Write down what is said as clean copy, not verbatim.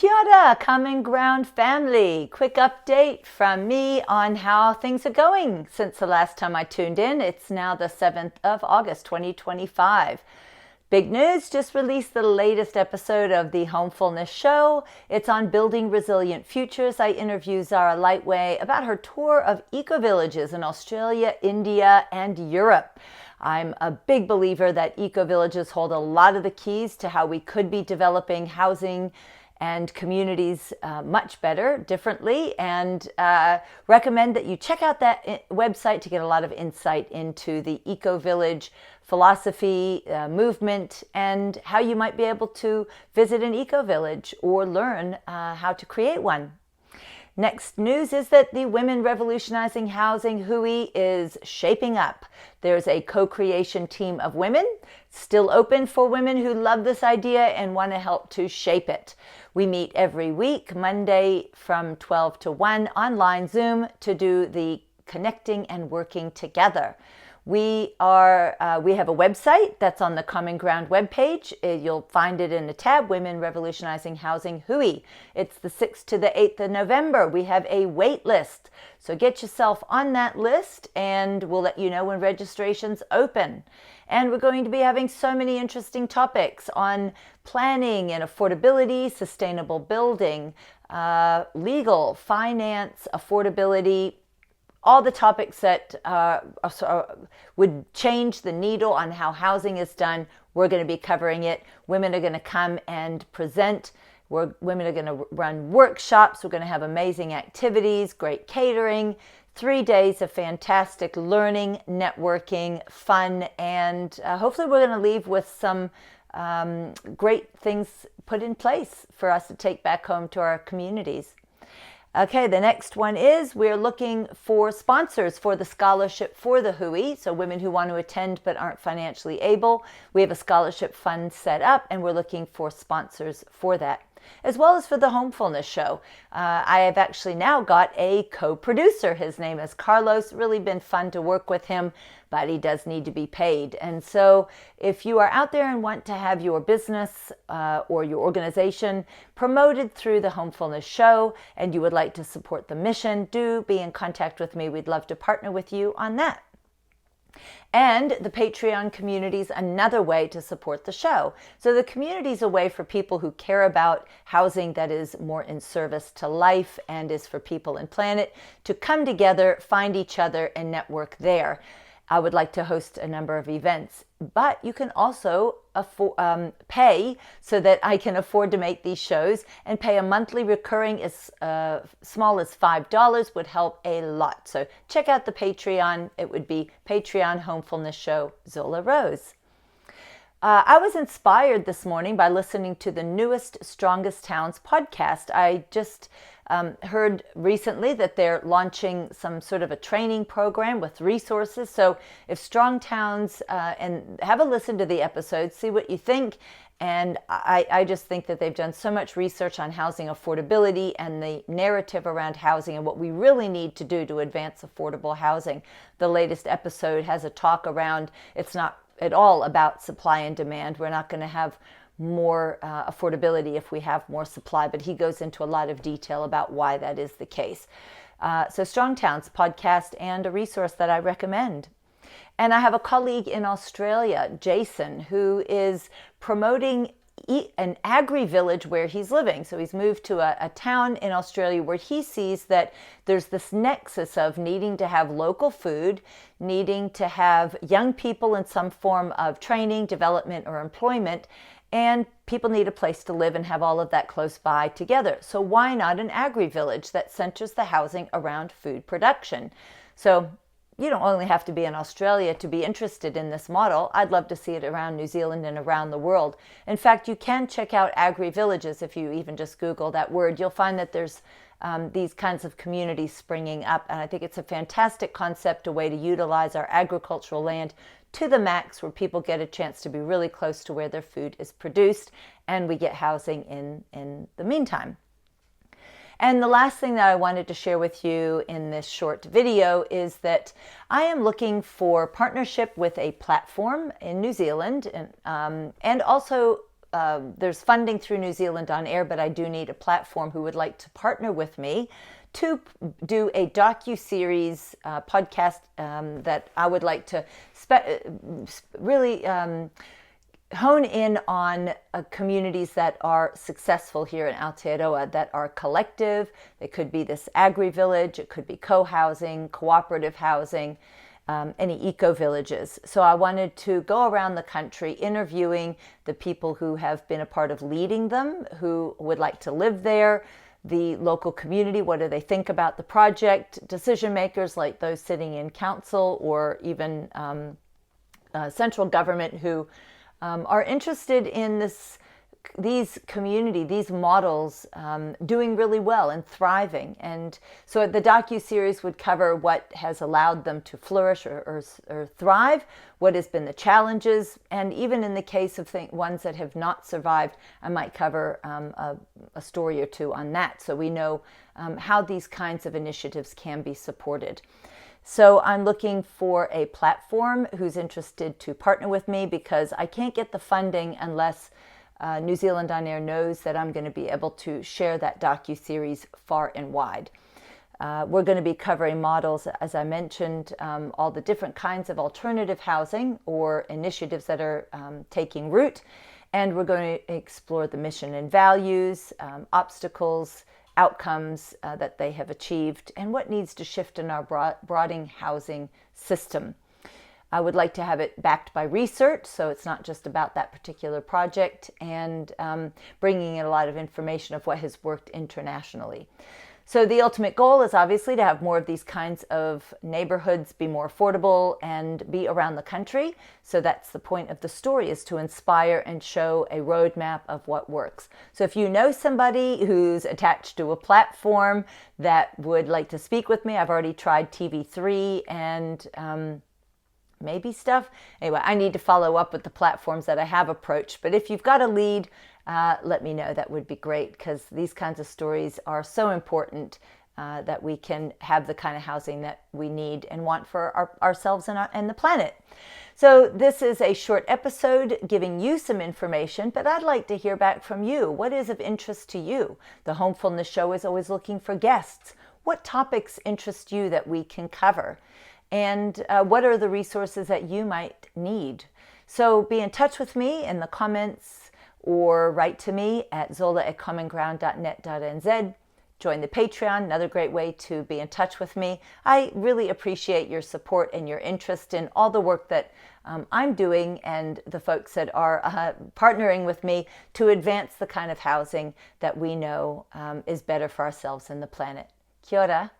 Kia ora, Common Ground family. Quick update from me on how things are going since the last time I tuned in. It's now the 7th of August, 2025. Big news, just released the latest episode of the Homefullness show. It's on building resilient futures. I interview Zara Lightway about her tour of eco-villages in Australia, India, and Europe. I'm a big believer that eco-villages hold a lot of the keys to how we could be developing housing and communities much better, differently, and recommend that you check out that website to get a lot of insight into the eco-village philosophy, movement, and how you might be able to visit an eco-village or learn how to create one. Next news is that the Women Revolutionizing Housing Hui is shaping up. There's a co-creation team of women, still open for women who love this idea and want to help to shape it. We meet every week, Monday from 12 to 1, online Zoom to do the connecting and working together. We have a website that's on the Common Ground webpage. You'll find it in the tab, Women Revolutionizing Housing Hui. It's the 6th to the 8th of November. We have a wait list. So get yourself on that list and we'll let you know when registration's open. And we're going to be having so many interesting topics on planning and affordability, sustainable building, legal, finance, affordability, all the topics that would change the needle on how housing is done. We're going to be covering it. Women are going to come and present. Women are going to run workshops. We're going to have amazing activities, great catering, 3 days of fantastic learning, networking, fun, and hopefully we're going to leave with some great things put in place for us to take back home to our communities. Okay, the next one is we're looking for sponsors for the scholarship for the Hui. So women who want to attend but aren't financially able. We have a scholarship fund set up and we're looking for sponsors for that, as well as for the Homefullness show. I have actually now got a co-producer. His name is Carlos. Really been fun to work with him, but he does need to be paid. And so if you are out there and want to have your business or your organization promoted through the Homefullness show and you would like to support the mission, do be in contact with me. We'd love to partner with you on that. And the Patreon community is another way to support the show. So the community is a way for people who care about housing that is more in service to life and is for people and planet to come together, find each other, and network there. I would like to host a number of events, but you can also pay so that I can afford to make these shows, and pay a monthly recurring as small as $5 would help a lot. So check out the Patreon. It would be Patreon Homefullness Show Zola Rose. I was inspired this morning by listening to the newest Strongest Towns podcast. I just heard recently that they're launching some sort of a training program with resources. So if Strong Towns, and have a listen to the episodes, see what you think. And I just think that they've done so much research on housing affordability and the narrative around housing and what we really need to do to advance affordable housing. The latest episode has a talk around, it's not at all about supply and demand. We're not going to have more affordability if we have more supply, but he goes into a lot of detail about why that is the case. So Strong Towns podcast, and a resource that I recommend. And I have a colleague in Australia, Jason, who is promoting an agri-village where he's living. So he's moved to a town in Australia where he sees that there's this nexus of needing to have local food, needing to have young people in some form of training, development, or employment, and people need a place to live and have all of that close by together. So why not an agri-village that centers the housing around food production? So you don't only have to be in Australia to be interested in this model. I'd love to see it around New Zealand and around the world. In fact, you can check out Agrivillages if you even just Google that word. You'll find that there's these kinds of communities springing up. And I think it's a fantastic concept, a way to utilize our agricultural land to the max, where people get a chance to be really close to where their food is produced, and we get housing in the meantime. And the last thing that I wanted to share with you in this short video is that I am looking for partnership with a platform in New Zealand and also there's funding through New Zealand On Air, but I do need a platform who would like to partner with me to do a docu-series podcast that I would like to really hone in on communities that are successful here in Aotearoa, that are collective. It could be this Agrivillage, it could be co-housing, cooperative housing, any eco-villages. So I wanted to go around the country interviewing the people who have been a part of leading them, who would like to live there, the local community, what do they think about the project, decision makers like those sitting in council or even central government who are interested in these models doing really well and thriving. And so the docu-series would cover what has allowed them to flourish or thrive, what has been the challenges, and even in the case of ones that have not survived, I might cover a story or two on that, so we know how these kinds of initiatives can be supported. So I'm looking for a platform who's interested to partner with me, because I can't get the funding unless New Zealand On Air knows that I'm going to be able to share that docu-series far and wide. We're going to be covering models, as I mentioned, all the different kinds of alternative housing or initiatives that are taking root. And we're going to explore the mission and values, obstacles, outcomes that they have achieved, and what needs to shift in our broadening housing system. I would like to have it backed by research, so it's not just about that particular project, and bringing in a lot of information of what has worked internationally. So the ultimate goal is obviously to have more of these kinds of neighborhoods be more affordable and be around the country. So that's the point of the story, is to inspire and show a roadmap of what works. So if you know somebody who's attached to a platform that would like to speak with me, I've already tried TV3 and maybe stuff. Anyway, I need to follow up with the platforms that I have approached. But if you've got a lead, let me know. That would be great, because these kinds of stories are so important that we can have the kind of housing that we need and want for ourselves and the planet. So this is a short episode giving you some information, but I'd like to hear back from you. What is of interest to you? The Homefullness show is always looking for guests. What topics interest you that we can cover? And what are the resources that you might need? So be in touch with me in the comments, or write to me at zola@commonground.net.nz. Join the Patreon, another great way to be in touch with me. I really appreciate your support and your interest in all the work that I'm doing, and the folks that are partnering with me to advance the kind of housing that we know is better for ourselves and the planet. Kia ora.